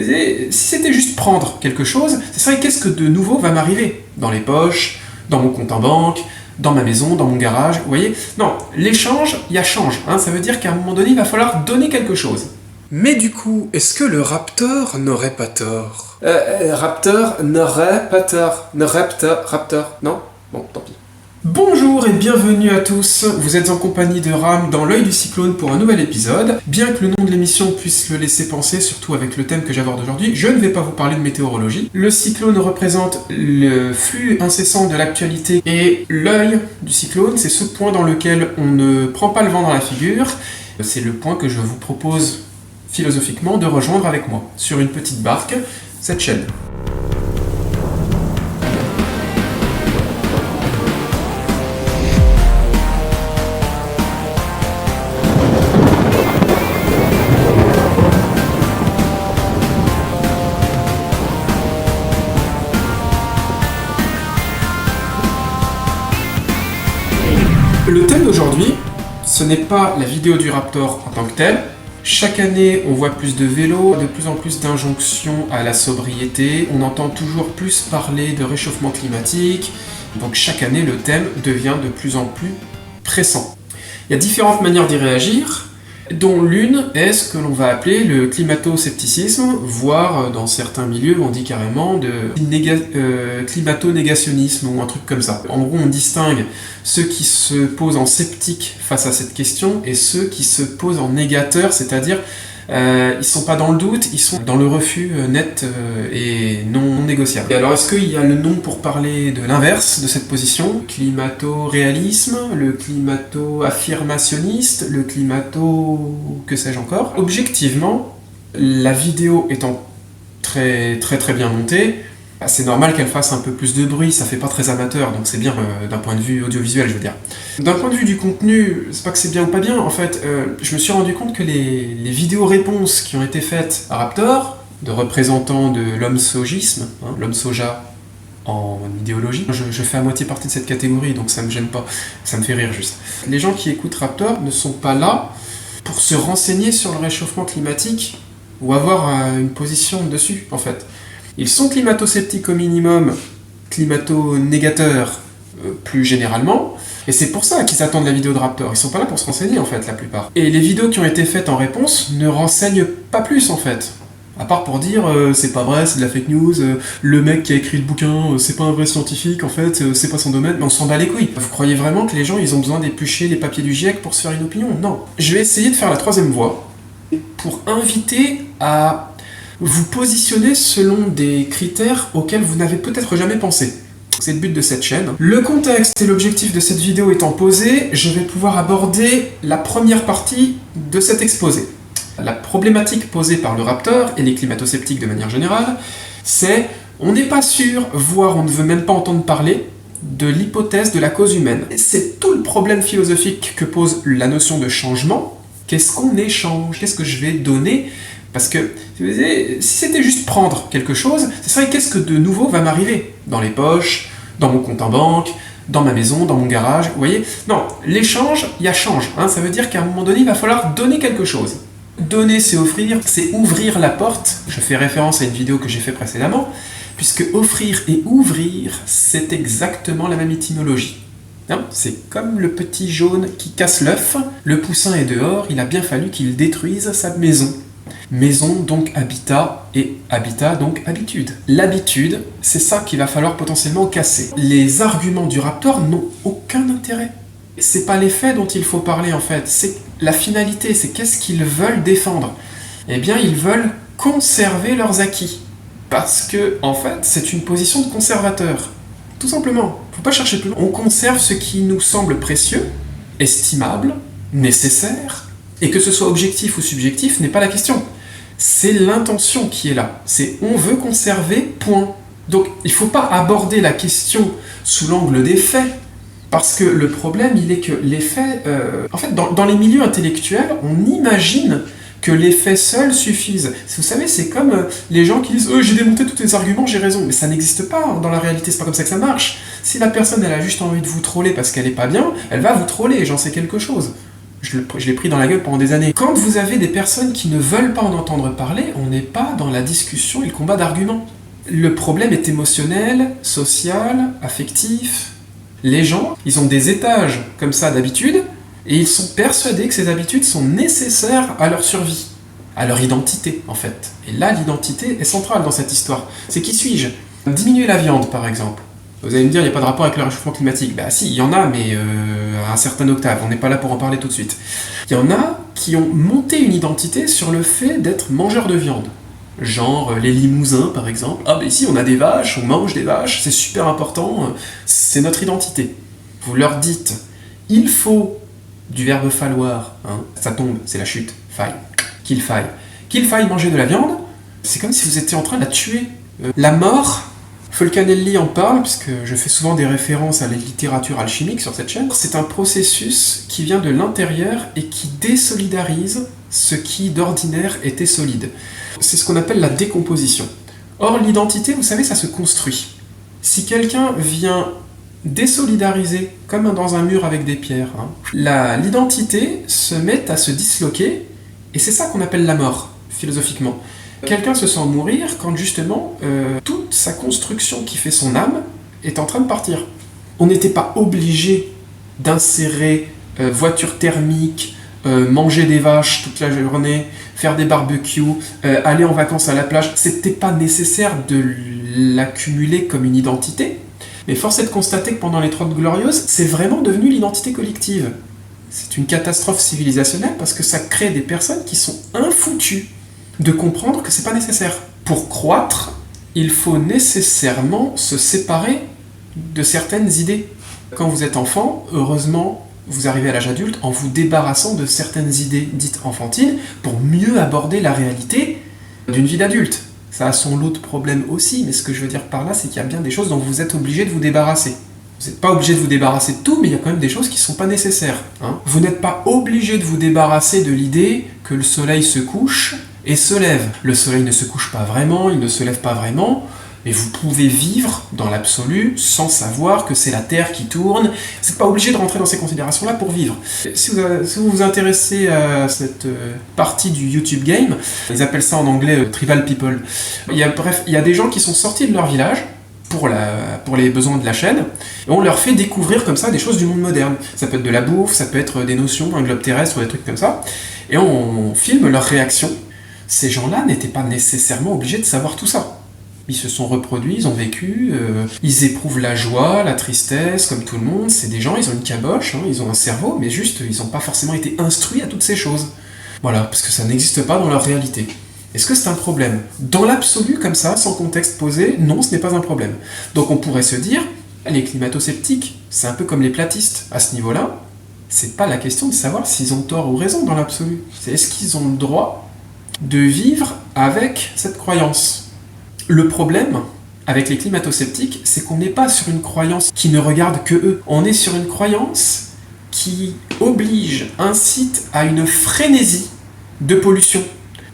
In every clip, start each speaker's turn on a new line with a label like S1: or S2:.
S1: Et si c'était juste prendre quelque chose, ce serait qu'est-ce que de nouveau va m'arriver dans les poches, dans mon compte en banque, dans ma maison, dans mon garage, vous voyez? Non, l'échange, il y a change, hein, ça veut dire qu'à un moment donné, il va falloir donner quelque chose.
S2: Mais du coup, est-ce que le Raptor n'aurait pas tort?
S1: Raptor n'aurait pas tort. Raptor, non? Bon, tant pis. Bonjour et bienvenue à tous, vous êtes en compagnie de Ram dans l'œil du cyclone pour un nouvel épisode. Bien que le nom de l'émission puisse le laisser penser, surtout avec le thème que j'aborde aujourd'hui, je ne vais pas vous parler de météorologie. Le cyclone représente le flux incessant de l'actualité et l'œil du cyclone, c'est ce point dans lequel on ne prend pas le vent dans la figure. C'est le point que je vous propose philosophiquement de rejoindre avec moi, sur une petite barque, cette chaîne. Le thème d'aujourd'hui, ce n'est pas la vidéo du Raptor en tant que telle. Chaque année, on voit plus de vélos, de plus en plus d'injonctions à la sobriété, on entend toujours plus parler de réchauffement climatique, donc chaque année, le thème devient de plus en plus pressant. Il y a différentes manières d'y réagir, dont l'une est ce que l'on va appeler le climato-scepticisme, voire dans certains milieux on dit carrément de climato-négationnisme ou un truc comme ça. En gros on distingue ceux qui se posent en sceptique face à cette question et ceux qui se posent en négateur, c'est-à-dire ils sont pas dans le doute, ils sont dans le refus net et non négociable. Et alors est-ce qu'il y a le nom pour parler de l'inverse de cette position? Climato-réalisme, le climato-affirmationniste, le climato... que sais-je encore? Objectivement, la vidéo étant très bien montée, c'est normal qu'elle fasse un peu plus de bruit, ça fait pas très amateur, donc c'est bien d'un point de vue audiovisuel, je veux dire. D'un point de vue du contenu, c'est pas que c'est bien ou pas bien, en fait, je me suis rendu compte que les vidéos-réponses qui ont été faites à Raptor, de représentants de l'homme-sogisme, hein, l'homme soja en idéologie, je fais à moitié partie de cette catégorie, donc ça me gêne pas, ça me fait rire juste. Les gens qui écoutent Raptor ne sont pas là pour se renseigner sur le réchauffement climatique ou avoir une position dessus, en fait. Ils sont climato-sceptiques au minimum, climato-négateurs plus généralement, et c'est pour ça qu'ils attendent la vidéo de Raptor. Ils sont pas là pour se renseigner en fait, la plupart. Et les vidéos qui ont été faites en réponse ne renseignent pas plus en fait. À part pour dire c'est pas vrai, c'est de la fake news, le mec qui a écrit le bouquin, c'est pas un vrai scientifique en fait, c'est pas son domaine, mais on s'en bat les couilles. Vous croyez vraiment que les gens ils ont besoin d'éplucher les papiers du GIEC pour se faire une opinion? Non. Je vais essayer de faire la troisième voie pour inviter à vous positionnez selon des critères auxquels vous n'avez peut-être jamais pensé. C'est le but de cette chaîne. Le contexte et l'objectif de cette vidéo étant posés, je vais pouvoir aborder la première partie de cet exposé. La problématique posée par le Raptor et les climato-sceptiques de manière générale, c'est on n'est pas sûr, voire on ne veut même pas entendre parler, de l'hypothèse de la cause humaine. C'est tout le problème philosophique que pose la notion de changement. Qu'est-ce qu'on échange? Qu'est-ce que je vais donner? Parce que si c'était juste prendre quelque chose, ce serait qu'est-ce que de nouveau va m'arriver dans les poches, dans mon compte en banque, dans ma maison, dans mon garage, vous voyez? Non, l'échange, il y a change, hein, ça veut dire qu'à un moment donné, il va falloir donner quelque chose. Donner, c'est offrir, c'est ouvrir la porte. Je fais référence à une vidéo que j'ai fait précédemment, puisque offrir et ouvrir, c'est exactement la même étymologie. C'est comme le petit jaune qui casse l'œuf, le poussin est dehors, il a bien fallu qu'il détruise sa maison. Maison, donc habitat, et habitat, donc habitude. L'habitude, c'est ça qu'il va falloir potentiellement casser. Les arguments du Raptor n'ont aucun intérêt. C'est pas les faits dont il faut parler en fait, c'est la finalité, c'est qu'est-ce qu'ils veulent défendre. Eh bien, ils veulent conserver leurs acquis. Parce que, en fait, c'est une position de conservateur. Tout simplement. Faut pas chercher plus loin. On conserve ce qui nous semble précieux, estimable, nécessaire, et que ce soit objectif ou subjectif n'est pas la question. C'est l'intention qui est là. C'est on veut conserver, point. Donc il ne faut pas aborder la question sous l'angle des faits, parce que le problème, il est que les faits... en fait, dans les milieux intellectuels, on imagine que les faits seuls suffisent. Vous savez, c'est comme les gens qui disent « j'ai démonté tous tes arguments, j'ai raison ». Mais ça n'existe pas dans la réalité, c'est pas comme ça que ça marche. Si la personne, elle a juste envie de vous troller parce qu'elle est pas bien, elle va vous troller, j'en sais quelque chose. Je l'ai pris dans la gueule pendant des années. Quand vous avez des personnes qui ne veulent pas en entendre parler, on n'est pas dans la discussion et le combat d'arguments. Le problème est émotionnel, social, affectif. Les gens, ils ont des étages comme ça d'habitude, et ils sont persuadés que ces habitudes sont nécessaires à leur survie, à leur identité en fait. Et là, l'identité est centrale dans cette histoire. C'est qui suis-je ? Diminuer la viande par exemple. Vous allez me dire, il n'y a pas de rapport avec le réchauffement climatique. Bah si, il y en a, mais à un certain octave. On n'est pas là pour en parler tout de suite. Il y en a qui ont monté une identité sur le fait d'être mangeurs de viande. Genre les Limousins par exemple. Ah bah ici on a des vaches, on mange des vaches, c'est super important, c'est notre identité. Vous leur dites, il faut du verbe falloir, hein, ça tombe, c'est la chute, faille, qu'il faille manger de la viande, c'est comme si vous étiez en train de la tuer. La mort, Fulcanelli en parle, puisque je fais souvent des références à la littérature alchimique sur cette chaîne, c'est un processus qui vient de l'intérieur et qui désolidarise ce qui d'ordinaire était solide. C'est ce qu'on appelle la décomposition. Or, l'identité, vous savez, ça se construit. Si quelqu'un vient désolidariser, comme dans un mur avec des pierres, l'identité se met à se disloquer, et c'est ça qu'on appelle la mort, philosophiquement. Quelqu'un se sent mourir quand justement toute sa construction qui fait son âme est en train de partir. On n'était pas obligé d'insérer voiture thermique, manger des vaches toute la journée, faire des barbecues, aller en vacances à la plage. C'était pas nécessaire de l'accumuler comme une identité, mais force est de constater que pendant les 30 Glorieuses, c'est vraiment devenu l'identité collective. C'est une catastrophe civilisationnelle parce que ça crée des personnes qui sont infoutues de comprendre que c'est pas nécessaire. Pour croître, il faut nécessairement se séparer de certaines idées. Quand vous êtes enfant, heureusement, vous arrivez à l'âge adulte en vous débarrassant de certaines idées dites enfantines pour mieux aborder la réalité d'une vie d'adulte. Ça a son lot de problèmes aussi, mais ce que je veux dire par là, c'est qu'il y a bien des choses dont vous êtes obligé de vous débarrasser. Vous n'êtes pas obligé de vous débarrasser de tout, mais il y a quand même des choses qui ne sont pas nécessaires. Vous n'êtes pas obligé de vous débarrasser de l'idée que le soleil se couche et se lève. Le soleil ne se couche pas vraiment, il ne se lève pas vraiment, mais vous pouvez vivre dans l'absolu sans savoir que c'est la Terre qui tourne. Vous n'êtes pas obligé de rentrer dans ces considérations-là pour vivre. Si vous vous intéressez à cette partie du YouTube game, ils appellent ça en anglais Tribal People. Il y a des gens qui sont sortis de leur village pour les besoins de la chaîne, et on leur fait découvrir comme ça des choses du monde moderne. Ça peut être de la bouffe, ça peut être des notions, un globe terrestre, des trucs comme ça, et on filme leurs réactions. Ces gens-là n'étaient pas nécessairement obligés de savoir tout ça. Ils se sont reproduits, ils ont vécu, ils éprouvent la joie, la tristesse, comme tout le monde. C'est des gens, ils ont une caboche, ils ont un cerveau, mais juste, ils n'ont pas forcément été instruits à toutes ces choses. Voilà, parce que ça n'existe pas dans leur réalité. Est-ce que c'est un problème ? Dans l'absolu, comme ça, sans contexte posé, non, ce n'est pas un problème. Donc on pourrait se dire, les climato-sceptiques, c'est un peu comme les platistes. À ce niveau-là, c'est pas la question de savoir s'ils ont tort ou raison dans l'absolu. C'est est-ce qu'ils ont le droit de vivre avec cette croyance. Le problème avec les climato-sceptiques, c'est qu'on n'est pas sur une croyance qui ne regarde que eux. On est sur une croyance qui oblige, incite à une frénésie de pollution,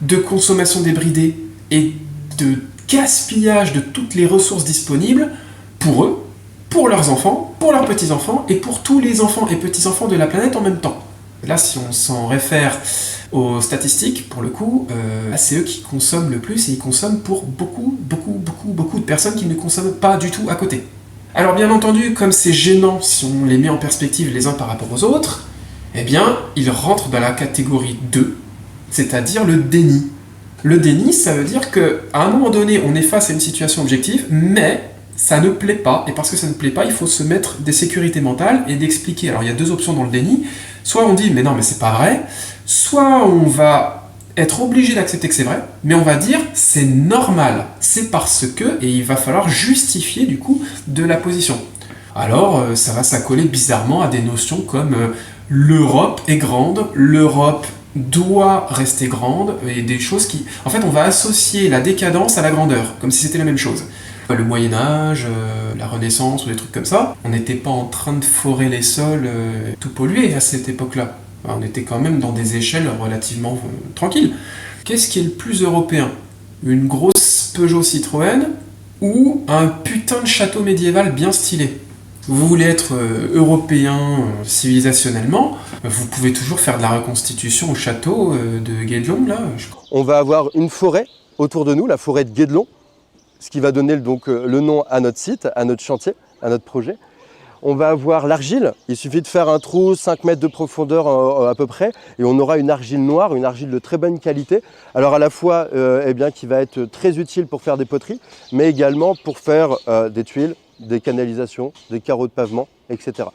S1: de consommation débridée et de gaspillage de toutes les ressources disponibles pour eux, pour leurs enfants, pour leurs petits-enfants et pour tous les enfants et petits-enfants de la planète en même temps. Là, si on s'en réfère aux statistiques, pour le coup, c'est eux qui consomment le plus et ils consomment pour beaucoup de personnes qui ne consomment pas du tout à côté. Alors bien entendu, comme c'est gênant si on les met en perspective les uns par rapport aux autres, eh bien, ils rentrent dans la catégorie 2, c'est-à-dire le déni. Le déni, ça veut dire qu'à un moment donné, on est face à une situation objective, mais ça ne plaît pas, et parce que ça ne plaît pas, il faut se mettre des sécurités mentales et d'expliquer. Alors il y a deux options dans le déni, soit on dit mais non mais c'est pas vrai, soit on va être obligé d'accepter que c'est vrai, mais on va dire c'est normal, c'est parce que, et il va falloir justifier du coup de la position. Alors ça va s'accoler bizarrement à des notions comme l'Europe est grande, l'Europe doit rester grande, et des choses qui... En fait on va associer la décadence à la grandeur, comme si c'était la même chose. Le Moyen-Âge, la Renaissance ou des trucs comme ça, on n'était pas en train de forer les sols tout pollués à cette époque-là. On était quand même dans des échelles relativement tranquilles. Qu'est-ce qui est le plus européen ? Une grosse Peugeot Citroën ou un putain de château médiéval bien stylé ? Vous voulez être européen civilisationnellement, vous pouvez toujours faire de la reconstitution au château de Guédelon, là.
S3: On va avoir une forêt autour de nous, la forêt de Guédelon, ce qui va donner donc le nom à notre site, à notre chantier, à notre projet. On va avoir l'argile, il suffit de faire un trou 5 mètres de profondeur à peu près et on aura une argile noire, une argile de très bonne qualité. Alors à la fois qui va être très utile pour faire des poteries, mais également pour faire des tuiles, des canalisations, des carreaux de pavement, etc.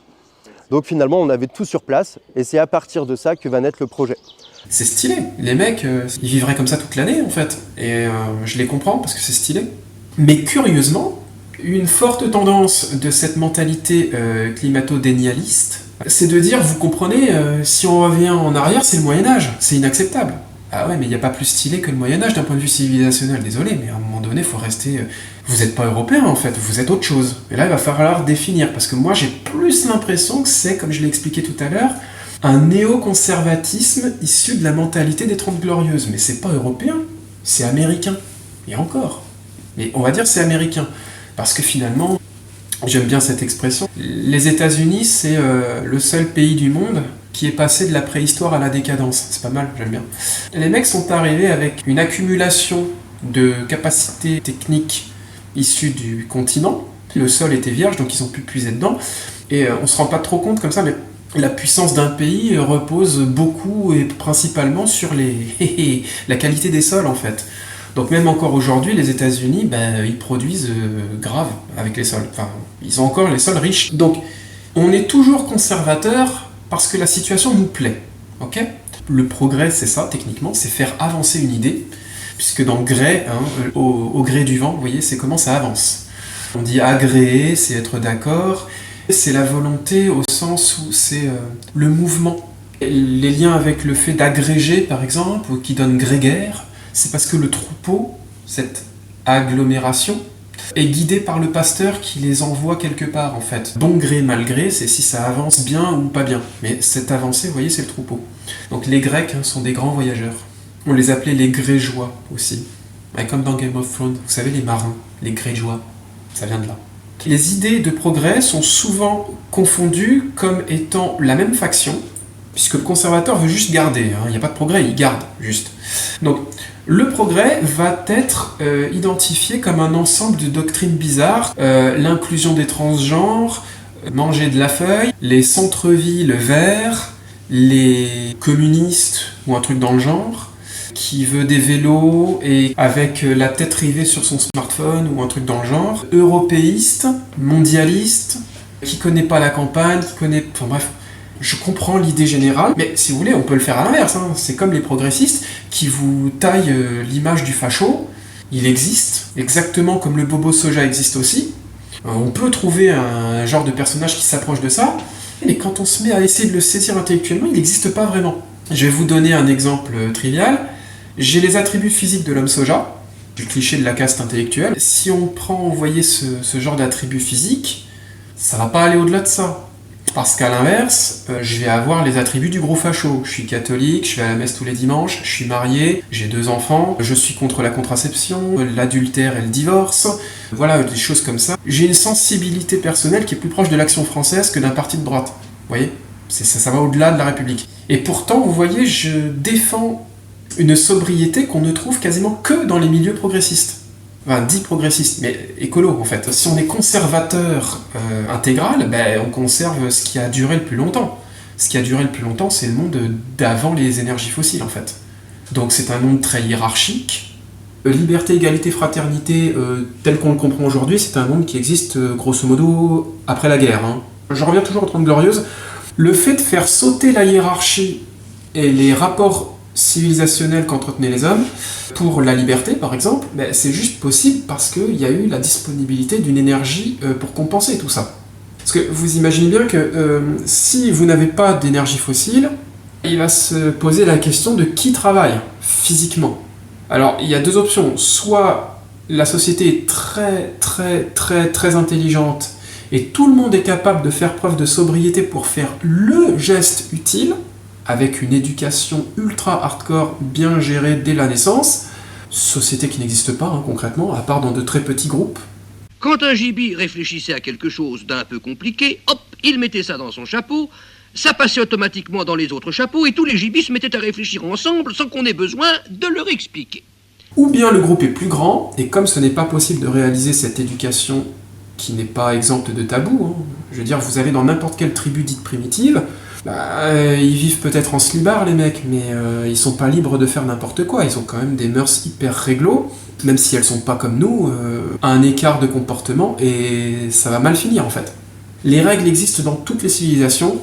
S3: Donc finalement on avait tout sur place et c'est à partir de ça que va naître le projet.
S1: C'est stylé, les mecs, ils vivraient comme ça toute l'année en fait, et je les comprends parce que c'est stylé. Mais curieusement, une forte tendance de cette mentalité climato-dénialiste, c'est de dire, vous comprenez, si on revient en arrière, c'est le Moyen-Âge, c'est inacceptable. Ah ouais, mais il n'y a pas plus stylé que le Moyen-Âge d'un point de vue civilisationnel, désolé, mais à un moment donné, il faut rester... Vous n'êtes pas européen en fait, vous êtes autre chose. Et là, il va falloir définir, parce que moi, j'ai plus l'impression que c'est, comme je l'ai expliqué tout à l'heure, un néoconservatisme issu de la mentalité des Trente Glorieuses. Mais c'est pas européen, c'est américain. Et encore. Mais on va dire c'est américain. Parce que finalement, j'aime bien cette expression, les États-Unis, c'est le seul pays du monde qui est passé de la préhistoire à la décadence. C'est pas mal, j'aime bien. Les mecs sont arrivés avec une accumulation de capacités techniques issues du continent. Le sol était vierge, donc ils ont pu puiser dedans. Et on se rend pas trop compte comme ça, mais la puissance d'un pays repose beaucoup et principalement sur la qualité des sols, en fait. Donc même encore aujourd'hui, les États-Unis, ils produisent grave avec les sols. Enfin, ils ont encore les sols riches. Donc, on est toujours conservateur parce que la situation nous plaît. Ok ? Le progrès, c'est ça, techniquement, c'est faire avancer une idée, puisque dans gré, au gré du vent, vous voyez, c'est comment ça avance. On dit agréer, c'est être d'accord, c'est la volonté au sens où c'est le mouvement. Les liens avec le fait d'agréger, par exemple, qui donne grégaire, c'est parce que le troupeau, cette agglomération, est guidé par le pasteur qui les envoie quelque part, en fait. Bon gré, mal gré, c'est si ça avance bien ou pas bien. Mais cette avancée, vous voyez, c'est le troupeau. Donc les Grecs sont des grands voyageurs. On les appelait les Grégeois aussi. Comme dans Game of Thrones, vous savez, les marins, les Grégeois, ça vient de là. Les idées de progrès sont souvent confondues comme étant la même faction, puisque le conservateur veut juste garder, il n'y a pas de progrès, il garde, juste. Donc, le progrès va être identifié comme un ensemble de doctrines bizarres, l'inclusion des transgenres, manger de la feuille, les centres-villes verts, les communistes, ou un truc dans le genre, qui veut des vélos et avec la tête rivée sur son smartphone, ou un truc dans le genre, européiste, mondialiste, qui connaît pas la campagne, qui connaît... Enfin bref... Je comprends l'idée générale, mais si vous voulez, on peut le faire à l'inverse. C'est comme les progressistes qui vous taillent l'image du facho. Il existe, exactement comme le bobo soja existe aussi. On peut trouver un genre de personnage qui s'approche de ça, mais quand on se met à essayer de le saisir intellectuellement, il n'existe pas vraiment. Je vais vous donner un exemple trivial. J'ai les attributs physiques de l'homme soja, du cliché de la caste intellectuelle. Si on prend, vous voyez, ce genre d'attributs physiques, ça va pas aller au-delà de ça. Parce qu'à l'inverse, je vais avoir les attributs du gros facho. Je suis catholique, je vais à la messe tous les dimanches, je suis marié, j'ai 2 enfants, je suis contre la contraception, l'adultère et le divorce, voilà, des choses comme ça. J'ai une sensibilité personnelle qui est plus proche de l'Action française que d'un parti de droite. Vous voyez ? Ça va au-delà de la République. Et pourtant, vous voyez, je défends une sobriété qu'on ne trouve quasiment que dans les milieux progressistes. Enfin, dit progressiste, mais écolo en fait. Si on est conservateur intégral, on conserve ce qui a duré le plus longtemps. Ce qui a duré le plus longtemps, c'est le monde d'avant les énergies fossiles en fait. Donc c'est un monde très hiérarchique. Liberté, égalité, fraternité, tel qu'on le comprend aujourd'hui, c'est un monde qui existe grosso modo après la guerre. Je reviens toujours aux Trente Glorieuses. Le fait de faire sauter la hiérarchie et les rapports civilisationnels qu'entretenaient les hommes pour la liberté par exemple, c'est juste possible parce qu'il y a eu la disponibilité d'une énergie pour compenser tout ça. Parce que vous imaginez bien que si vous n'avez pas d'énergie fossile, il va se poser la question de qui travaille physiquement. Alors il y a 2 options, soit la société est très très très très intelligente et tout le monde est capable de faire preuve de sobriété pour faire le geste utile, avec une éducation ultra hardcore bien gérée dès la naissance, société qui n'existe pas concrètement, à part dans de très petits groupes.
S4: Quand un gibier réfléchissait à quelque chose d'un peu compliqué, hop, il mettait ça dans son chapeau, ça passait automatiquement dans les autres chapeaux et tous les gibiers se mettaient à réfléchir ensemble sans qu'on ait besoin de leur expliquer.
S1: Ou bien le groupe est plus grand, et comme ce n'est pas possible de réaliser cette éducation qui n'est pas exempte de tabou, hein, je veux dire, vous avez dans n'importe quelle tribu dite primitive, ils vivent peut-être en slibard les mecs, mais ils sont pas libres de faire n'importe quoi, ils ont quand même des mœurs hyper réglo, même si elles sont pas comme nous, un écart de comportement, et ça va mal finir en fait. Les règles existent dans toutes les civilisations,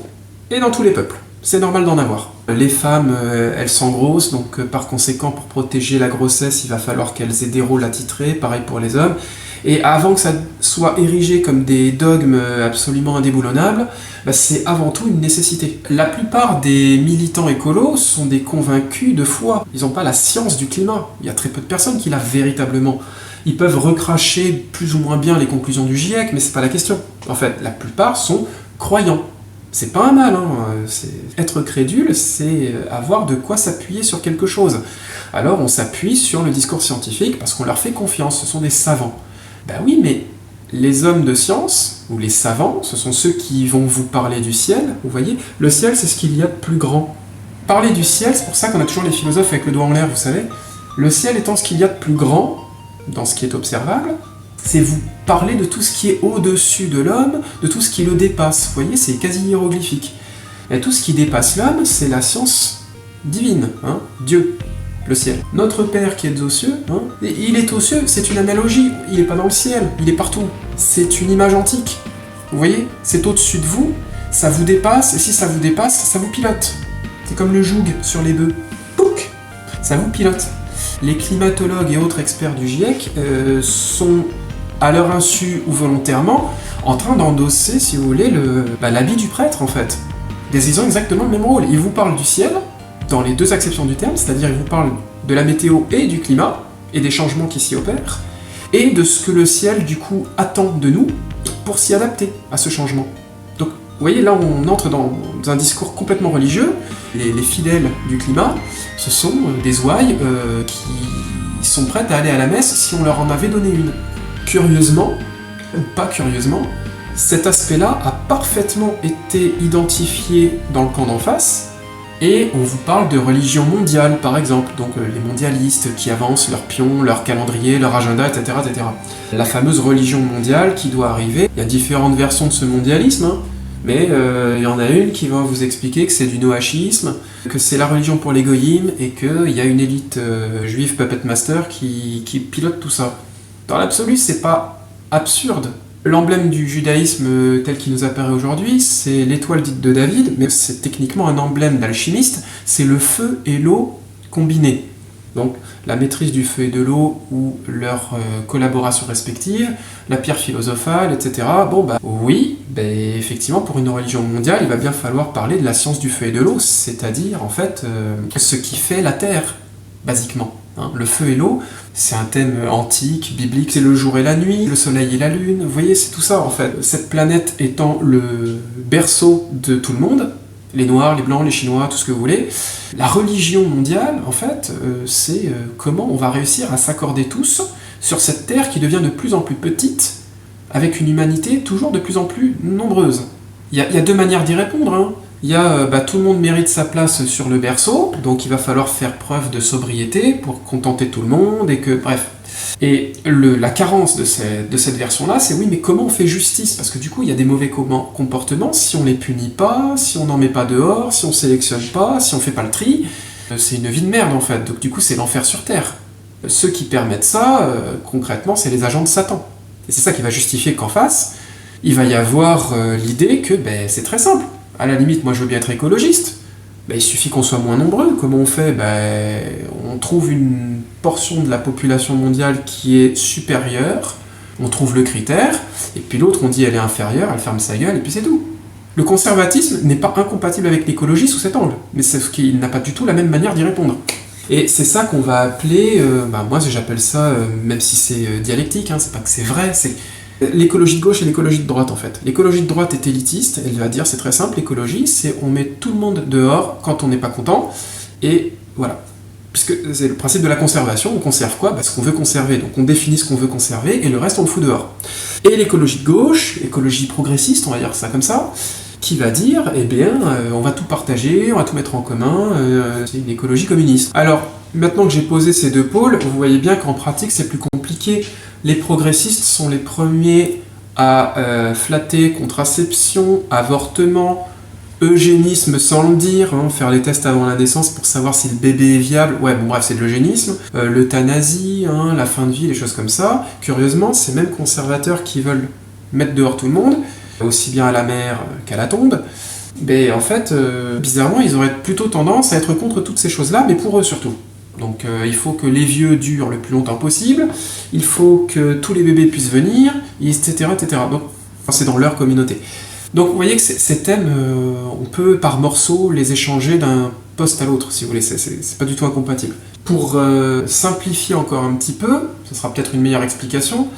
S1: et dans tous les peuples. C'est normal d'en avoir. Les femmes, elles s'engrossent, donc par conséquent, pour protéger la grossesse, il va falloir qu'elles aient des rôles attitrés, pareil pour les hommes. Et avant que ça soit érigé comme des dogmes absolument indéboulonnables, c'est avant tout une nécessité. La plupart des militants écolos sont des convaincus de foi. Ils n'ont pas la science du climat. Il y a très peu de personnes qui l'ont véritablement. Ils peuvent recracher plus ou moins bien les conclusions du GIEC, mais c'est pas la question. En fait, la plupart sont croyants. C'est pas un mal, hein. Être crédule, c'est avoir de quoi s'appuyer sur quelque chose. Alors on s'appuie sur le discours scientifique parce qu'on leur fait confiance, ce sont des savants. Ben oui, mais les hommes de science, ou les savants, ce sont ceux qui vont vous parler du ciel, vous voyez. Le ciel, c'est ce qu'il y a de plus grand. Parler du ciel, c'est pour ça qu'on a toujours les philosophes avec le doigt en l'air, vous savez. Le ciel étant ce qu'il y a de plus grand, dans ce qui est observable, c'est vous parler de tout ce qui est au-dessus de l'homme, de tout ce qui le dépasse. Vous voyez, c'est quasi hiéroglyphique. Et tout ce qui dépasse l'homme, c'est la science divine, hein, Dieu, le ciel. Notre Père qui est aux cieux, hein, il est aux cieux, c'est une analogie, il n'est pas dans le ciel, il est partout. C'est une image antique. Vous voyez, c'est au-dessus de vous, ça vous dépasse, et si ça vous dépasse, ça vous pilote. C'est comme le joug sur les bœufs. Pouc, ça vous pilote. Les climatologues et autres experts du GIEC sont, à leur insu ou volontairement, en train d'endosser, si vous voulez, l'habit du prêtre, en fait. Ils ont exactement le même rôle. Ils vous parlent du ciel, dans les deux acceptions du terme, c'est-à-dire ils vous parlent de la météo et du climat, et des changements qui s'y opèrent, et de ce que le ciel, du coup, attend de nous pour s'y adapter à ce changement. Donc, vous voyez, là, on entre dans un discours complètement religieux. Les fidèles du climat, ce sont des ouailles qui sont prêtes à aller à la messe si on leur en avait donné une. Curieusement, ou pas curieusement, cet aspect-là a parfaitement été identifié dans le camp d'en face, et on vous parle de religion mondiale, par exemple, donc les mondialistes qui avancent leurs pions, leur calendrier, leur agenda, etc., etc. La fameuse religion mondiale qui doit arriver. Il y a différentes versions de ce mondialisme, hein, mais il y en a une qui va vous expliquer que c'est du noachisme, que c'est la religion pour les goyim, et qu'il y a une élite juive puppet master qui pilote tout ça. Dans l'absolu, c'est pas absurde. L'emblème du judaïsme tel qu'il nous apparaît aujourd'hui, c'est l'étoile dite de David, mais c'est techniquement un emblème d'alchimiste, c'est le feu et l'eau combinés. Donc la maîtrise du feu et de l'eau ou leur collaboration respective, la pierre philosophale, etc. Effectivement, pour une religion mondiale, il va bien falloir parler de la science du feu et de l'eau, c'est-à-dire, en fait, ce qui fait la Terre, basiquement. Hein, le feu et l'eau, c'est un thème antique, biblique, c'est le jour et la nuit, le soleil et la lune, vous voyez, c'est tout ça en fait. Cette planète étant le berceau de tout le monde, les Noirs, les Blancs, les Chinois, tout ce que vous voulez, la religion mondiale, en fait, c'est comment on va réussir à s'accorder tous sur cette Terre qui devient de plus en plus petite, avec une humanité toujours de plus en plus nombreuse. Il y a deux manières d'y répondre, hein. Il y a tout le monde mérite sa place sur le berceau, donc il va falloir faire preuve de sobriété pour contenter tout le monde, et que, bref. Et la carence de cette version-là, c'est oui, mais comment on fait justice? Parce que du coup, il y a des mauvais comportements, si on les punit pas, si on n'en met pas dehors, si on sélectionne pas, si on fait pas le tri, c'est une vie de merde en fait, donc du coup c'est l'enfer sur Terre. Ceux qui permettent ça, concrètement, c'est les agents de Satan. Et c'est ça qui va justifier qu'en face, il va y avoir l'idée que c'est très simple. À la limite, moi je veux bien être écologiste. Il suffit qu'on soit moins nombreux. Comment on fait? On trouve une portion de la population mondiale qui est supérieure, on trouve le critère, et puis l'autre on dit elle est inférieure, elle ferme sa gueule, et puis c'est tout. Le conservatisme n'est pas incompatible avec l'écologie sous cet angle, mais c'est ce qu'il n'a pas du tout la même manière d'y répondre. Et c'est ça qu'on va appeler, moi j'appelle ça, même si c'est dialectique, hein, c'est pas que c'est vrai, c'est l'écologie de gauche et l'écologie de droite en fait. L'écologie de droite est élitiste, elle va dire c'est très simple, l'écologie c'est on met tout le monde dehors quand on n'est pas content, et voilà. Puisque c'est le principe de la conservation, on conserve quoi? Ce qu'on veut conserver, donc on définit ce qu'on veut conserver, et le reste on le fout dehors. Et l'écologie de gauche, écologie progressiste, on va dire ça comme ça, qui va dire, eh bien, on va tout partager, on va tout mettre en commun, c'est une écologie communiste. Alors, maintenant que j'ai posé ces deux pôles, vous voyez bien qu'en pratique c'est plus compliqué. Les progressistes sont les premiers à flatter contraception, avortement, eugénisme sans le dire, faire les tests avant la naissance pour savoir si le bébé est viable, ouais bon bref c'est de l'eugénisme, l'euthanasie, la fin de vie, les choses comme ça. Curieusement, ces mêmes conservateurs qui veulent mettre dehors tout le monde, aussi bien à la mer qu'à la tombe, mais en fait, bizarrement, ils auraient plutôt tendance à être contre toutes ces choses-là, mais pour eux surtout. Donc il faut que les vieux durent le plus longtemps possible, il faut que tous les bébés puissent venir, etc. etc. Donc c'est dans leur communauté. Donc vous voyez que ces thèmes, on peut par morceaux les échanger d'un poste à l'autre, si vous voulez, c'est pas du tout incompatible. Pour simplifier encore un petit peu, ce sera peut-être une meilleure explication,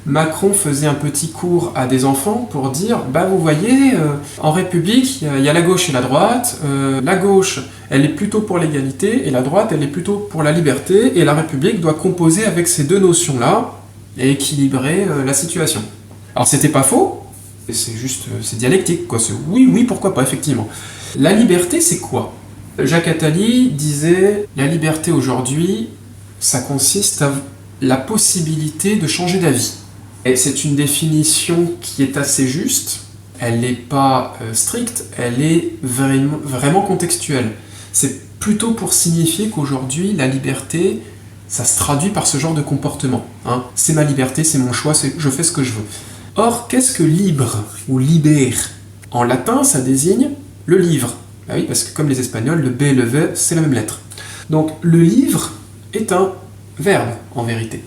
S1: Macron faisait un petit cours à des enfants pour dire « Bah vous voyez, en République, il y a la gauche et la droite, la gauche, elle est plutôt pour l'égalité, et la droite, elle est plutôt pour la liberté, et la République doit composer avec ces deux notions-là, et équilibrer la situation. » Alors c'était pas faux, c'est juste, c'est dialectique, quoi. C'est oui, pourquoi pas, effectivement. La liberté, c'est quoi? Jacques Attali disait « La liberté aujourd'hui, ça consiste à la possibilité de changer d'avis. » Et c'est une définition qui est assez juste, elle n'est pas stricte, elle est vraiment contextuelle. C'est plutôt pour signifier qu'aujourd'hui, la liberté, ça se traduit par ce genre de comportement. C'est ma liberté, c'est mon choix, je fais ce que je veux. Or, qu'est-ce que libre ou liber? En latin, ça désigne le livre. Ah oui, parce que comme les Espagnols, le B et le V, c'est la même lettre. Donc, le livre est un verbe, en vérité.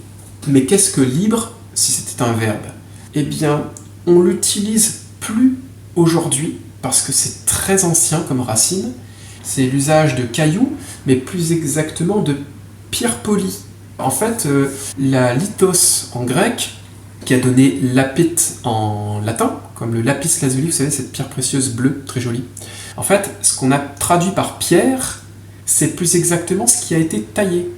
S1: Mais qu'est-ce que libre si c'était un verbe? Eh bien, on l'utilise plus aujourd'hui, parce que c'est très ancien comme racine. C'est l'usage de cailloux, mais plus exactement de pierre polie. En fait, la lithos en grec, qui a donné lapis en latin, comme le lapis lazuli, vous savez, cette pierre précieuse bleue, très jolie. En fait, ce qu'on a traduit par pierre, c'est plus exactement ce qui a été taillé.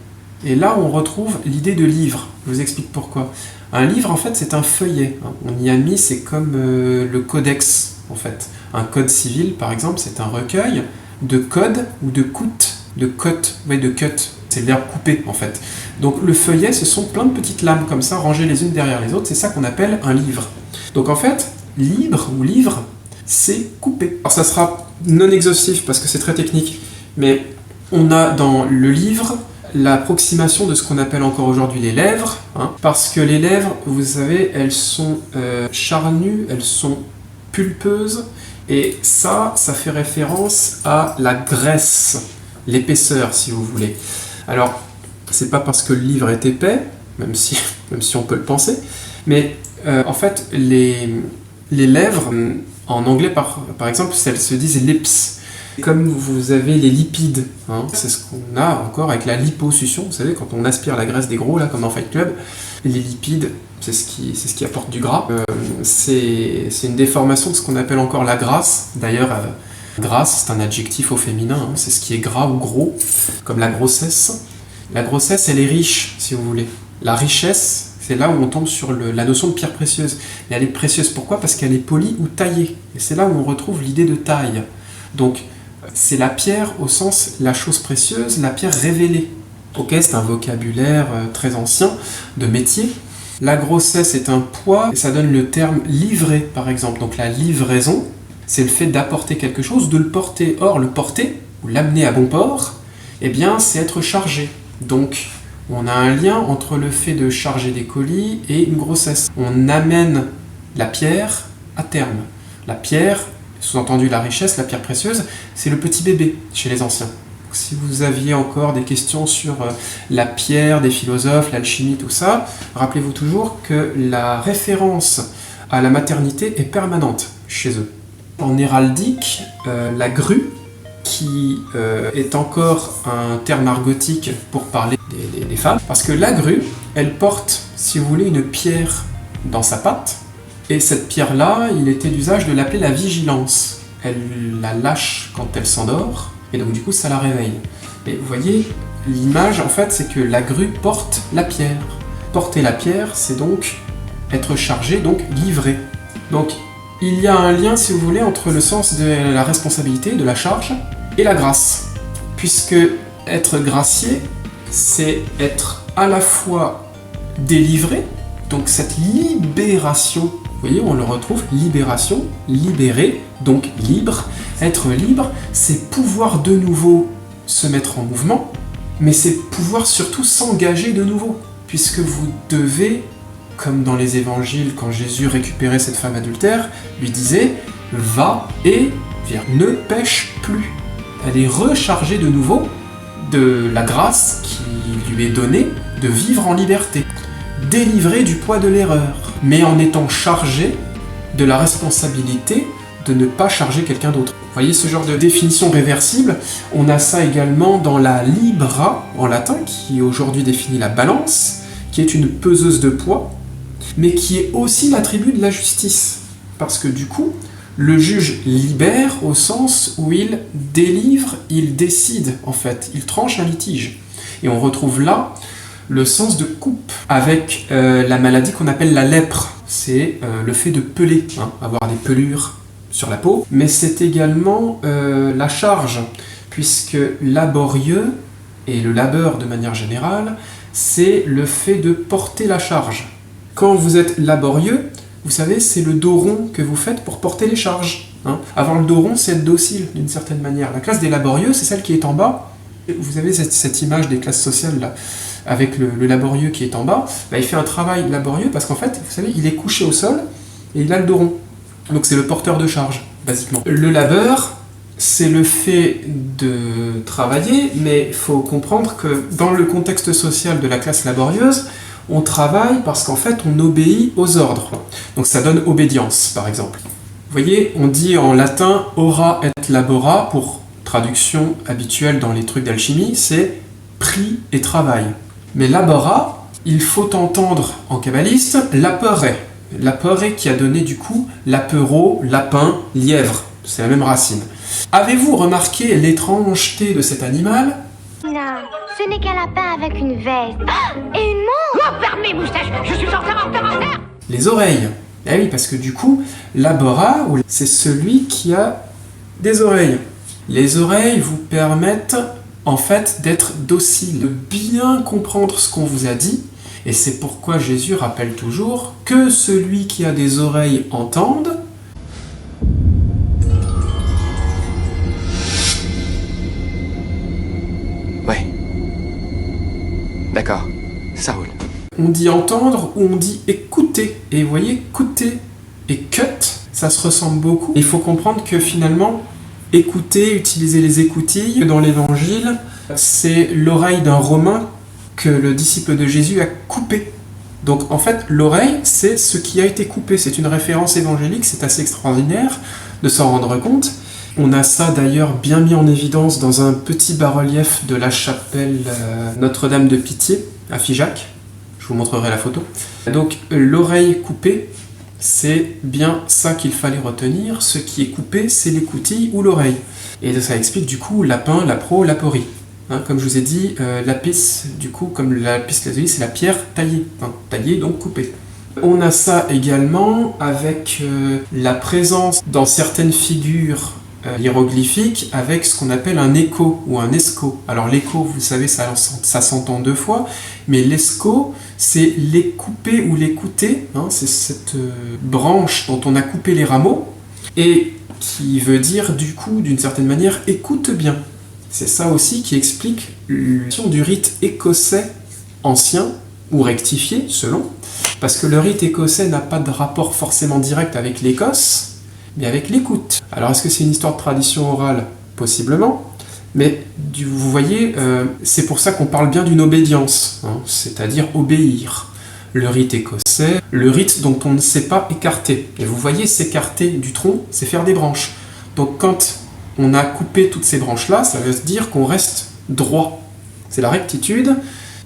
S1: Et là, on retrouve l'idée de livre. Je vous explique pourquoi. Un livre, en fait, c'est un feuillet. On y a mis, c'est comme le codex, en fait. Un code civil, par exemple, c'est un recueil de codes ou de coutes, de cotes, oui, de cut. C'est le verbe couper, en fait. Donc le feuillet, ce sont plein de petites lames comme ça, rangées les unes derrière les autres, c'est ça qu'on appelle un livre. Donc en fait, libre ou livre, c'est couper. Alors ça sera non exhaustif parce que c'est très technique, mais on a dans le livre l'approximation de ce qu'on appelle encore aujourd'hui les lèvres, parce que les lèvres, vous savez, elles sont charnues, elles sont pulpeuses, et ça fait référence à la graisse, l'épaisseur si vous voulez. Alors, c'est pas parce que le livre est épais, même si on peut le penser, mais en fait, les lèvres, en anglais par exemple, elles se disent lips. Comme vous avez les lipides, c'est ce qu'on a encore avec la liposuction, vous savez, quand on aspire la graisse des gros, là, comme dans Fight Club, les lipides, c'est ce qui apporte du gras. C'est une déformation de ce qu'on appelle encore la grasse. D'ailleurs, grasse, c'est un adjectif au féminin, c'est ce qui est gras ou gros, comme la grossesse. La grossesse, elle est riche, si vous voulez. La richesse, c'est là où on tombe sur la notion de pierre précieuse. Et elle est précieuse, pourquoi? Parce qu'elle est polie ou taillée. Et c'est là où on retrouve l'idée de taille. Donc, c'est la pierre au sens la chose précieuse, la pierre révélée. Ok, c'est un vocabulaire très ancien de métier. La grossesse est un poids, et ça donne le terme livré, par exemple. Donc la livraison, c'est le fait d'apporter quelque chose, de le porter. Or, le porter, ou l'amener à bon port, eh bien, c'est être chargé. Donc, on a un lien entre le fait de charger des colis et une grossesse. On amène la pierre à terme. La pierre, sous-entendu la richesse, la pierre précieuse, c'est le petit bébé chez les anciens. Si vous aviez encore des questions sur la pierre des philosophes, l'alchimie, tout ça, rappelez-vous toujours que la référence à la maternité est permanente chez eux. En héraldique, la grue, qui est encore un terme argotique pour parler des femmes, parce que la grue, elle porte, si vous voulez, une pierre dans sa patte, et cette pierre-là, il était d'usage de l'appeler la vigilance. Elle la lâche quand elle s'endort, et donc du coup ça la réveille. Mais vous voyez, L'image, en fait, c'est que la grue porte la pierre. Porter la pierre, c'est donc être chargé, donc livré. Donc, il y a un lien, si vous voulez, entre le sens de la responsabilité, de la charge, et la grâce. Puisque être gracié, c'est être à la fois délivré, donc cette libération, vous voyez, on le retrouve, libération, libéré, donc libre. Être libre, c'est pouvoir de nouveau se mettre en mouvement, mais c'est pouvoir surtout s'engager de nouveau, puisque vous devez, comme dans les évangiles, quand Jésus récupérait cette femme adultère, lui disait « Va et ne pêche plus ». Elle est rechargée de nouveau de la grâce qui lui est donnée de vivre en liberté, délivrée du poids de l'erreur, mais en étant chargée de la responsabilité de ne pas charger quelqu'un d'autre. Vous voyez ce genre de définition réversible, on a ça également dans la libra en latin, qui aujourd'hui définit la balance, qui est une peseuse de poids, mais qui est aussi l'attribut de la justice. Parce que du coup, le juge libère au sens où il délivre, il décide en fait, il tranche un litige. Et on retrouve là le sens de coupe, avec la maladie qu'on appelle la lèpre. C'est le fait de peler, avoir des pelures sur la peau, mais c'est également la charge, puisque laborieux, et le labeur de manière générale, c'est le fait de porter la charge. Quand vous êtes laborieux, vous savez, c'est le dos rond que vous faites pour porter les charges. Avoir le dos rond, c'est être docile d'une certaine manière. La classe des laborieux, c'est celle qui est en bas. Vous avez cette image des classes sociales là, avec le laborieux qui est en bas. Il fait un travail laborieux parce qu'en fait, vous savez, il est couché au sol et il a le dos rond. Donc c'est le porteur de charge, basiquement. Le labeur, c'est le fait de travailler, mais il faut comprendre que dans le contexte social de la classe laborieuse, on travaille parce qu'en fait on obéit aux ordres. Donc ça donne obédience, par exemple. Vous voyez, on dit en latin ora et labora, pour traduction habituelle dans les trucs d'alchimie, c'est prix et travail. Mais labora, il faut entendre en kabbaliste lapere. Lapere qui a donné du coup lapereau, lapin, lièvre. C'est la même racine. Avez-vous remarqué l'étrangeté de cet animal ?
S5: Non, ce n'est qu'un lapin avec une veste. Et une montre.
S6: Oh, fermez, moustache, je suis en retard.
S1: Les oreilles. Eh oui, parce que du coup, labora, c'est celui qui a des oreilles. Les oreilles vous permettent en fait d'être docile, de bien comprendre ce qu'on vous a dit. Et c'est pourquoi Jésus rappelle toujours que celui qui a des oreilles entende.
S7: Ouais. D'accord, ça roule.
S1: On dit entendre ou on dit écouter. Et vous voyez, écouter et cut, ça se ressemble beaucoup. Il faut comprendre que finalement, écouter, utiliser les écoutilles dans l'évangile, c'est l'oreille d'un Romain que le disciple de Jésus a coupé. Donc en fait, l'oreille, c'est ce qui a été coupé. C'est une référence évangélique, c'est assez extraordinaire de s'en rendre compte. On a ça d'ailleurs bien mis en évidence dans un petit bas-relief de la chapelle Notre-Dame de Pitié à Figeac. Je vous montrerai la photo. Donc l'oreille coupée, c'est bien ça qu'il fallait retenir. Ce qui est coupé, c'est l'écoutille ou l'oreille. Et ça explique du coup lapin, lapro, laporie. Comme je vous ai dit, lapis, du coup, comme la lapis lazuli, c'est la pierre taillée. Taillée, donc coupée. On a ça également avec la présence dans certaines figures hiéroglyphiques avec ce qu'on appelle un écho ou un esco. Alors l'écho, vous savez, ça s'entend deux fois, mais l'esco, c'est les couper ou l'écouter. C'est cette branche dont on a coupé les rameaux et qui veut dire, du coup, d'une certaine manière, écoute bien. C'est ça aussi qui explique l'utilisation du rite écossais ancien, ou rectifié, selon, parce que le rite écossais n'a pas de rapport forcément direct avec l'Écosse, mais avec l'écoute. Alors est-ce que c'est une histoire de tradition orale ? Possiblement, mais vous voyez, c'est pour ça qu'on parle bien d'une obédience, c'est-à-dire obéir. Le rite écossais, le rite dont on ne sait pas écarter. Et vous voyez, s'écarter du tronc, c'est faire des branches. Donc quand on a coupé toutes ces branches-là, ça veut dire qu'on reste droit. C'est la rectitude,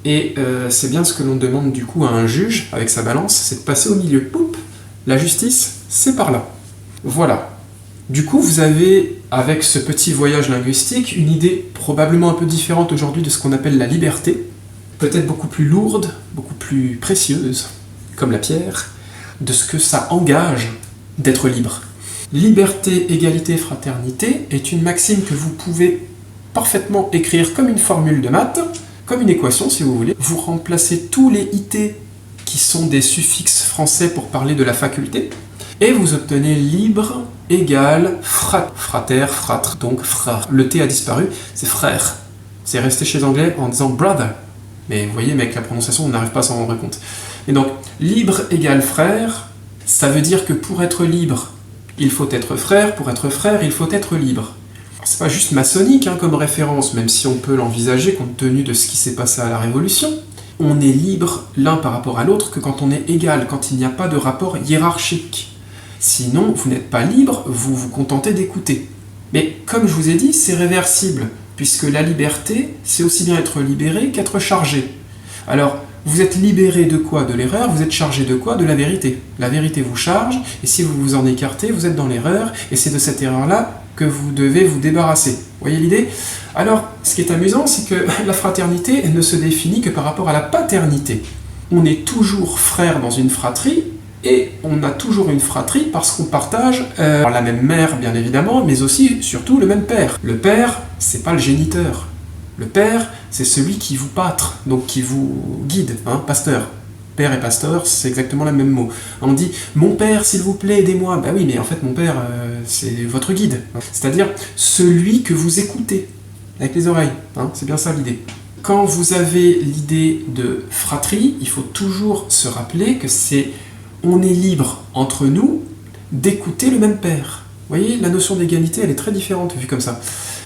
S1: et c'est bien ce que l'on demande du coup à un juge, avec sa balance, c'est de passer au milieu. Poup, la justice, c'est par là. Voilà. Du coup, vous avez avec ce petit voyage linguistique, une idée probablement un peu différente aujourd'hui de ce qu'on appelle la liberté, peut-être beaucoup plus lourde, beaucoup plus précieuse, comme la pierre, de ce que ça engage d'être libre. Liberté, égalité, fraternité est une maxime que vous pouvez parfaitement écrire comme une formule de maths, comme une équation si vous voulez. Vous remplacez tous les IT qui sont des suffixes français pour parler de la faculté, et vous obtenez libre égale frater, fratre, donc frère. Le T a disparu, c'est frère. C'est resté chez les Anglais en disant brother. Mais vous voyez, mais avec la prononciation, on n'arrive pas à s'en rendre compte. Et donc, libre égale frère, ça veut dire que pour être libre, il faut être frère, pour être frère, il faut être libre. C'est pas juste maçonnique comme référence, même si on peut l'envisager compte tenu de ce qui s'est passé à la Révolution. On est libre l'un par rapport à l'autre que quand on est égal, quand il n'y a pas de rapport hiérarchique. Sinon, vous n'êtes pas libre, vous vous contentez d'écouter. Mais comme je vous ai dit, c'est réversible, puisque la liberté, c'est aussi bien être libéré qu'être chargé. Alors, vous êtes libéré de quoi? De l'erreur. Vous êtes chargé de quoi? De la vérité. La vérité vous charge, et si vous vous en écartez, vous êtes dans l'erreur, et c'est de cette erreur-là que vous devez vous débarrasser. Vous voyez l'idée? Alors, ce qui est amusant, c'est que la fraternité ne se définit que par rapport à la paternité. On est toujours frère dans une fratrie, et on a toujours une fratrie parce qu'on partage la même mère, bien évidemment, mais aussi, surtout, le même père. Le père, c'est pas le géniteur. Le père, c'est celui qui vous pâtre, donc qui vous guide, pasteur. Père et pasteur, c'est exactement le même mot. On dit « Mon père, s'il vous plaît, aidez-moi ». Bah oui, mais en fait, mon père, c'est votre guide. C'est-à-dire celui que vous écoutez, avec les oreilles. C'est bien ça l'idée. Quand vous avez l'idée de fratrie, il faut toujours se rappeler que c'est « on est libre entre nous d'écouter le même père ». Vous voyez, la notion d'égalité, elle est très différente vue comme ça.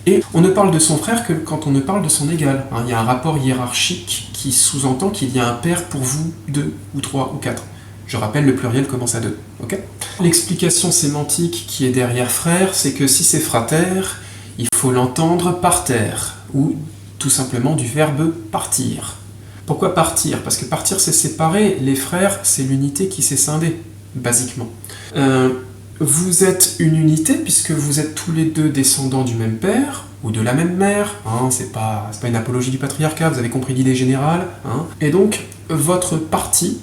S1: Et on ne parle de son frère que quand on ne parle de son égal. Il y a un rapport hiérarchique qui sous-entend qu'il y a un père pour vous, 2 ou 3 ou 4. Je rappelle, le pluriel commence à 2. Okay. L'explication sémantique qui est derrière frère, c'est que si c'est frater, il faut l'entendre par terre, ou tout simplement du verbe partir. Pourquoi partir? Parce que partir, c'est séparer. Les frères, c'est l'unité qui s'est scindée, basiquement. Vous êtes une unité puisque vous êtes tous les deux descendants du même père ou de la même mère. C'est pas une apologie du patriarcat, vous avez compris l'idée générale. Et donc, votre parti,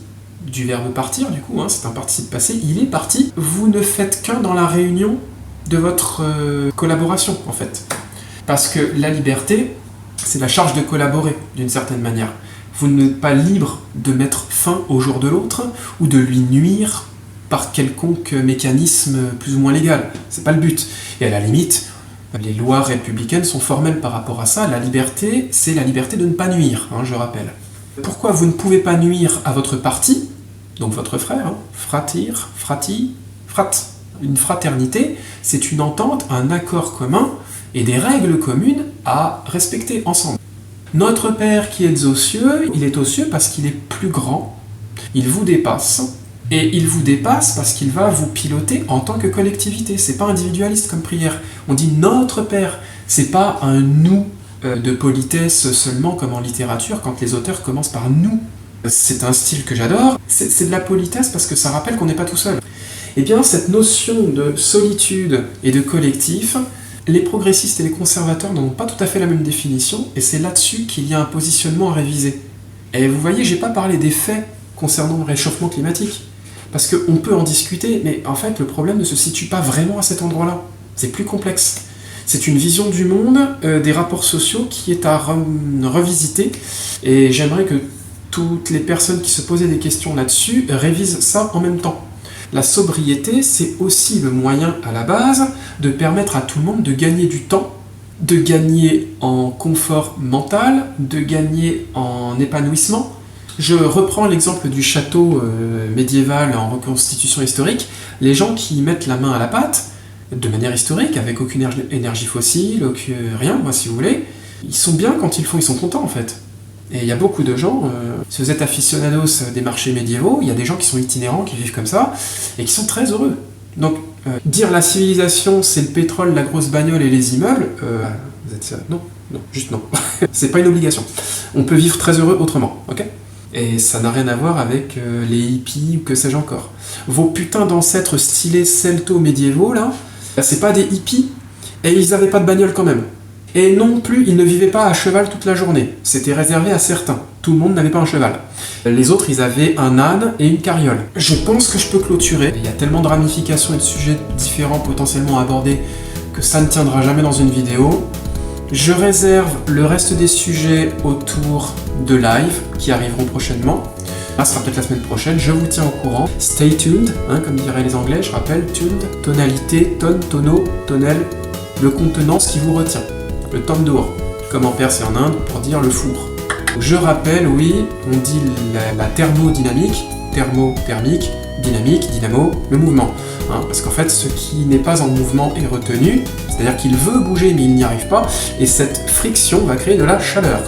S1: du verbe partir du coup, c'est un participe passé, il est parti. Vous ne faites qu'un dans la réunion de votre collaboration, en fait. Parce que la liberté, c'est la charge de collaborer, d'une certaine manière. Vous n'êtes pas libre de mettre fin au jour de l'autre ou de lui nuire par quelconque mécanisme plus ou moins légal. C'est pas le but. Et à la limite, les lois républicaines sont formelles par rapport à ça. La liberté, c'est la liberté de ne pas nuire, je rappelle. Pourquoi vous ne pouvez pas nuire à votre parti, donc votre frère, fratir, frati, frat. Une fraternité, c'est une entente, un accord commun et des règles communes à respecter ensemble. Notre Père qui est aux cieux, il est aux cieux parce qu'il est plus grand, il vous dépasse, et il vous dépasse parce qu'il va vous piloter en tant que collectivité. C'est pas individualiste comme prière. On dit notre Père. C'est pas un nous de politesse seulement comme en littérature quand les auteurs commencent par nous. C'est un style que j'adore. C'est de la politesse parce que ça rappelle qu'on n'est pas tout seul. Eh bien, cette notion de solitude et de collectif, les progressistes et les conservateurs n'ont pas tout à fait la même définition, et c'est là-dessus qu'il y a un positionnement à réviser. Et vous voyez, j'ai pas parlé des faits concernant le réchauffement climatique. Parce qu'on peut en discuter, mais en fait, le problème ne se situe pas vraiment à cet endroit-là. C'est plus complexe. C'est une vision du monde, des rapports sociaux qui est à revisiter. Et j'aimerais que toutes les personnes qui se posaient des questions là-dessus révisent ça en même temps. La sobriété, c'est aussi le moyen à la base de permettre à tout le monde de gagner du temps, de gagner en confort mental, de gagner en épanouissement. Je reprends l'exemple du château médiéval en reconstitution historique. Les gens qui mettent la main à la pâte, de manière historique, avec aucune énergie fossile, rien, si vous voulez, ils sont bien quand ils le font, ils sont contents en fait. Et il y a beaucoup de gens, si vous êtes aficionados des marchés médiévaux, il y a des gens qui sont itinérants, qui vivent comme ça, et qui sont très heureux. Donc, dire la civilisation, c'est le pétrole, la grosse bagnole et les immeubles, vous êtes non, juste non. C'est pas une obligation. On peut vivre très heureux autrement, ok ? Et ça n'a rien à voir avec les hippies ou que sais-je encore. Vos putains d'ancêtres stylés celto-médiévaux, là, c'est pas des hippies, Et ils n'avaient pas de bagnole quand même. Et non plus, ils ne vivaient pas à cheval toute la journée. C'était réservé à certains. Tout le monde n'avait pas un cheval. Les autres, ils avaient un âne et une carriole. Je pense que je peux clôturer. Il y a tellement de ramifications et de sujets différents potentiellement abordés que ça ne tiendra jamais dans une vidéo. Je réserve le reste des sujets autour de live qui arriveront prochainement. Ça sera peut-être la semaine prochaine, je vous tiens au courant. Stay tuned, hein, comme diraient les anglais, je rappelle, tuned, tonalité, tonne, tonneau, tonnelle, le contenant, ce qui vous retient. Le tandoor, comme en Perse et en Inde, pour dire le four. Je rappelle, oui, on dit la thermodynamique, thermothermique, dynamique, dynamo, le mouvement. Hein, parce qu'en fait, ce qui n'est pas en mouvement est retenu, c'est-à-dire qu'il veut bouger mais il n'y arrive pas, et cette friction va créer de la chaleur.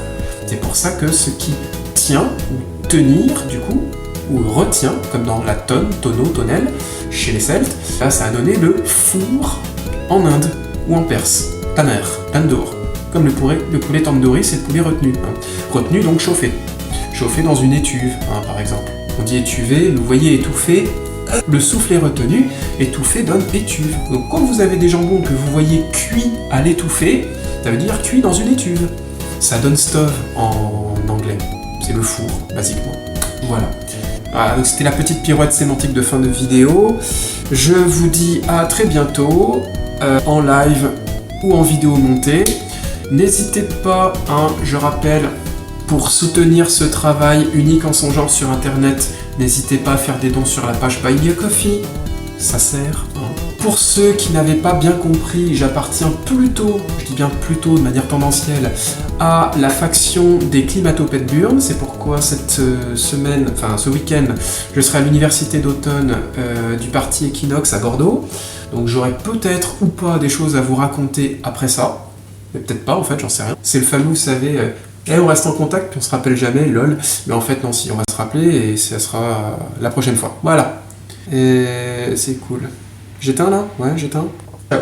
S1: C'est pour ça que ce qui tient, ou tenir du coup, ou retient, comme dans la tonne, tonneau, tonnelle, chez les Celtes, là ça a donné le four en Inde, ou en Perse, taner, tandoor. Comme le poulet tandoori, c'est le poulet retenu. Hein. Retenu donc chauffé. Chauffé dans une étuve, hein, par exemple. On dit étuvé, vous voyez étouffé, le souffle est retenu, étouffé donne étuve. Donc quand vous avez des jambons que vous voyez cuits à l'étouffée, ça veut dire cuit dans une étuve. Ça donne stove en anglais. C'est le four, basiquement. Voilà. Voilà, donc c'était la petite pirouette sémantique de fin de vidéo. Je vous dis à très bientôt, en live ou en vidéo montée. N'hésitez pas, hein, je rappelle, pour soutenir ce travail unique en son genre sur internet, n'hésitez pas à faire des dons sur la page Buy Me a Coffee, ça sert. Hein. Pour ceux qui n'avaient pas bien compris, j'appartiens plutôt, je dis bien plutôt de manière tendancielle, à la faction des climato-pet burn. C'est pourquoi cette semaine, enfin ce week-end, je serai à l'université d'automne du parti Equinox à Bordeaux. Donc j'aurai peut-être ou pas des choses à vous raconter après ça. Mais peut-être pas en fait, j'en sais rien. C'est le fameux, vous savez, on reste en contact puis on se rappelle jamais, lol. Mais en fait non, si, on va se rappeler et ça sera la prochaine fois. Voilà. Et c'est cool. J'éteins là? Ouais, j'éteins. Ciao.